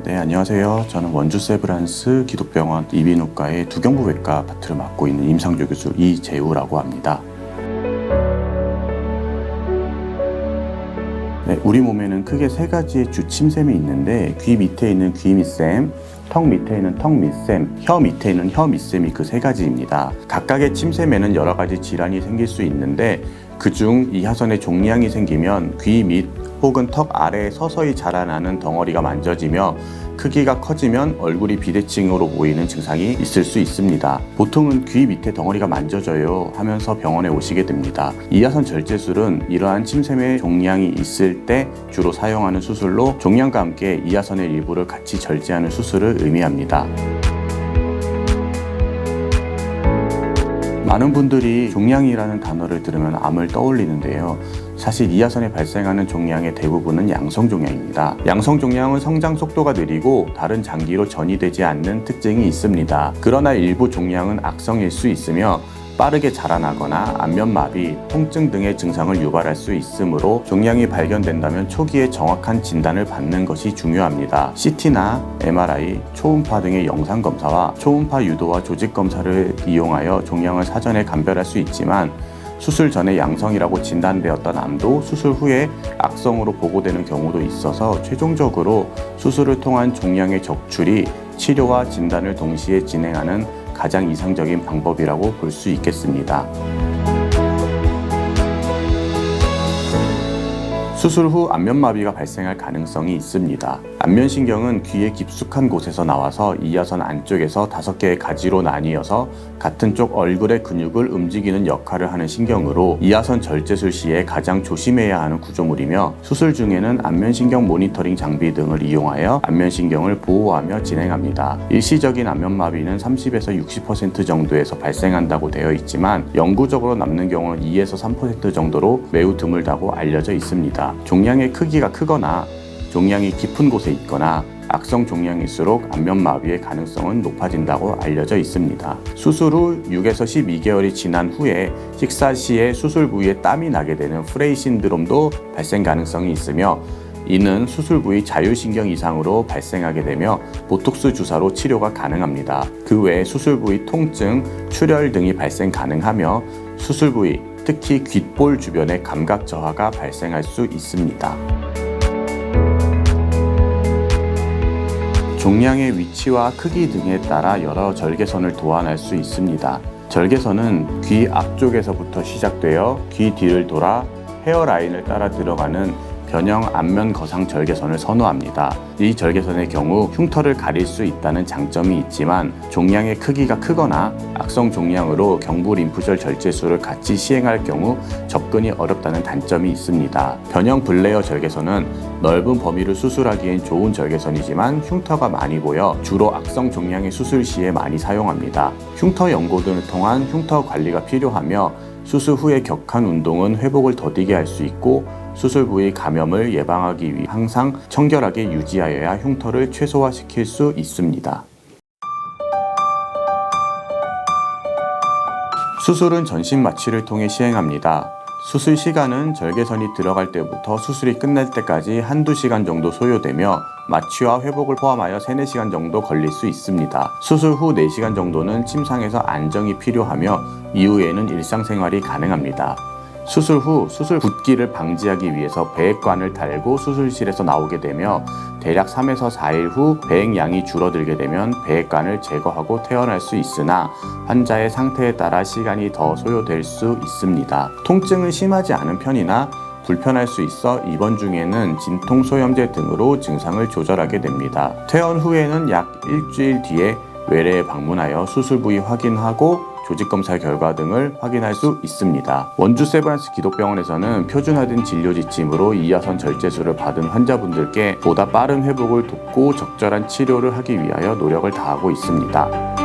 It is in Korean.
네, 안녕하세요. 저는 원주 세브란스 기독병원 이비인후과의 두경부외과 파트를 맡고 있는 임상조 교수 이재우라고 합니다. 네, 우리 몸에는 크게 세 가지의 주 침샘이 있는데 귀 밑에 있는 귀 밑샘, 턱 밑에 있는 턱 밑샘, 혀 밑에 있는 혀 밑샘이 그 세 가지입니다. 각각의 침샘에는 여러 가지 질환이 생길 수 있는데 그중 이하선의 종양이 생기면 귀 밑 혹은 턱 아래에 서서히 자라나는 덩어리가 만져지며 크기가 커지면 얼굴이 비대칭으로 보이는 증상이 있을 수 있습니다. 보통은 귀 밑에 덩어리가 만져져요 하면서 병원에 오시게 됩니다. 이하선 절제술은 이러한 침샘의 종양이 있을 때 주로 사용하는 수술로 종양과 함께 이하선의 일부를 같이 절제하는 수술을 의미합니다. 많은 분들이 종양이라는 단어를 들으면 암을 떠올리는데요. 사실 이하선에 발생하는 종양의 대부분은 양성종양입니다. 양성종양은 성장 속도가 느리고 다른 장기로 전이되지 않는 특징이 있습니다. 그러나 일부 종양은 악성일 수 있으며 빠르게 자라나거나 안면마비, 통증 등의 증상을 유발할 수 있으므로 종양이 발견된다면 초기에 정확한 진단을 받는 것이 중요합니다. CT나 MRI, 초음파 등의 영상검사와 초음파 유도와 조직검사를 이용하여 종양을 사전에 감별할 수 있지만 수술 전에 양성이라고 진단되었던 암도 수술 후에 악성으로 보고되는 경우도 있어서 최종적으로 수술을 통한 종양의 적출이 치료와 진단을 동시에 진행하는 가장 이상적인 방법이라고 볼 수 있겠습니다. 수술 후 안면마비가 발생할 가능성이 있습니다. 안면신경은 귀의 깊숙한 곳에서 나와서 이하선 안쪽에서 5개의 가지로 나뉘어서 같은 쪽 얼굴의 근육을 움직이는 역할을 하는 신경으로 이하선 절제술 시에 가장 조심해야 하는 구조물이며 수술 중에는 안면신경 모니터링 장비 등을 이용하여 안면신경을 보호하며 진행합니다. 일시적인 안면마비는 30에서 60% 정도에서 발생한다고 되어 있지만 영구적으로 남는 경우는 2에서 3% 정도로 매우 드물다고 알려져 있습니다. 종양의 크기가 크거나 종양이 깊은 곳에 있거나 악성 종양일수록 안면마비의 가능성은 높아진다고 알려져 있습니다. 수술 후 6에서 12개월이 지난 후에 식사 시에 수술 부위에 땀이 나게 되는 프레이 신드롬도 발생 가능성이 있으며 이는 수술 부위 자율신경 이상으로 발생하게 되며 보톡스 주사로 치료가 가능합니다. 그 외에 수술 부위 통증, 출혈 등이 발생 가능하며 수술 부위, 특히 귓볼 주변에 감각 저하가 발생할 수 있습니다. 종양의 위치와 크기 등에 따라 여러 절개선을 도안할 수 있습니다. 절개선은 귀 앞쪽에서부터 시작되어 귀 뒤를 돌아 헤어라인을 따라 들어가는 변형 안면 거상 절개선을 선호합니다. 이 절개선의 경우 흉터를 가릴 수 있다는 장점이 있지만 종양의 크기가 크거나 악성 종양으로 경부 림프절 절제술을 같이 시행할 경우 접근이 어렵다는 단점이 있습니다. 변형 블레어 절개선은 넓은 범위를 수술하기엔 좋은 절개선이지만 흉터가 많이 보여 주로 악성 종양의 수술 시에 많이 사용합니다. 흉터 연고 등을 통한 흉터 관리가 필요하며 수술 후에 격한 운동은 회복을 더디게 할 수 있고 수술 부위 감염을 예방하기 위해 항상 청결하게 유지하여야 흉터를 최소화시킬 수 있습니다. 수술은 전신 마취를 통해 시행합니다. 수술 시간은 절개선이 들어갈 때부터 수술이 끝날 때까지 한두 시간 정도 소요되며 마취와 회복을 포함하여 3-4시간 정도 걸릴 수 있습니다. 수술 후 4시간 정도는 침상에서 안정이 필요하며 이후에는 일상생활이 가능합니다. 수술 후 수술 붓기를 방지하기 위해서 배액관을 달고 수술실에서 나오게 되며 대략 3에서 4일 후 배액량이 줄어들게 되면 배액관을 제거하고 퇴원할 수 있으나 환자의 상태에 따라 시간이 더 소요될 수 있습니다. 통증은 심하지 않은 편이나 불편할 수 있어 입원 중에는 진통소염제 등으로 증상을 조절하게 됩니다. 퇴원 후에는 약 일주일 뒤에 외래에 방문하여 수술 부위 확인하고 조직검사 결과 등을 확인할 수 있습니다. 원주 세브란스 기독병원에서는 표준화된 진료 지침으로 이하선 절제술을 받은 환자분들께 보다 빠른 회복을 돕고 적절한 치료를 하기 위하여 노력을 다하고 있습니다.